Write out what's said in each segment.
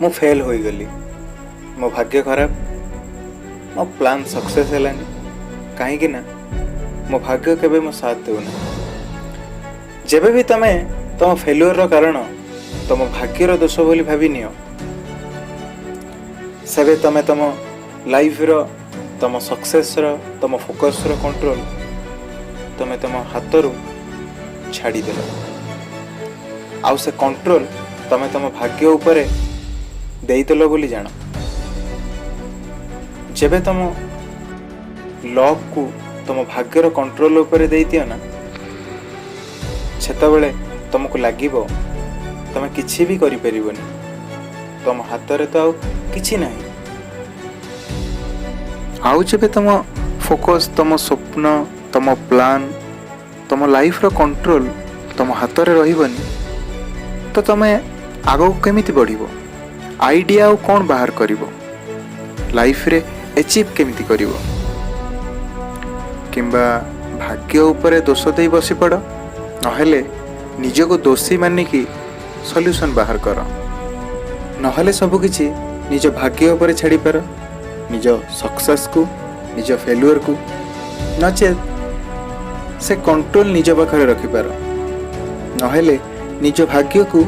मु फेल हो गली, मो भाग्य खराब, मो प्लान सक्सेस हेलानी कहीं ना मो भाग्य केबे मो साथ देउना। जेबे भी तमे तुम फेल्युअर रो कारण तुम भाग्यर दोष बोली भाभी नियो, सेबे तमे तुम लाइफ रो तुम सक्सेस रो तुम फोकस रो कंट्रोल तमे तुम हाथ रू छाड़ी देल। आउ से कंट्रोल तमे तुम भाग्य उपरे देइदेल बोली जान। जेबे तुम लक को तुम भाग्यर कंट्रोल उपरे देई दियो ना, सेतबेले तुमको लागिबो तमे किछि भी करि परिबोनी, तुम हाथ रे तो आउ किछि नाही। आउ जेबे तुम फोकस तुम स्वप्न तुम प्लान तुम लाइफ रो कंट्रोल तुम हाथ रे रहिबनी, तो तमे आगो केमिति बढ़िबो, आइडिया आउ कोन बाहर करिवो, लाइफ रे अचीव केमिति करिवो। किंबा भाग्य उपरे दोष देई बसी पड़, नहेले निजको दोषी मानिकी सॉल्यूशन बाहर कर, नहेले सब किछि निज भाग्य उपरे छाड़ी पार, निज सक्सेस को निज फेल्युअर को, नचे से कंट्रोल निज पाखरे रखि पार, नहेले निज भाग्य को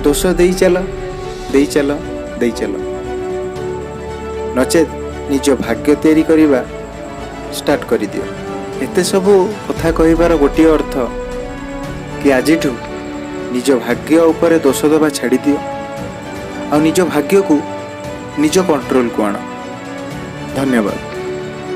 दोष देई चल देई चल देई चल, नचे निज भाग्य तैयारी करिबा स्टार्ट करि दियो। एते सब कथा कहिबार गोटे अर्थ कि आजिठू निज भाग्य उपरे दोष दबा छाड़ी दियो, आ निज भाग्य को निज कंट्रोल को आण। धन्यवाद।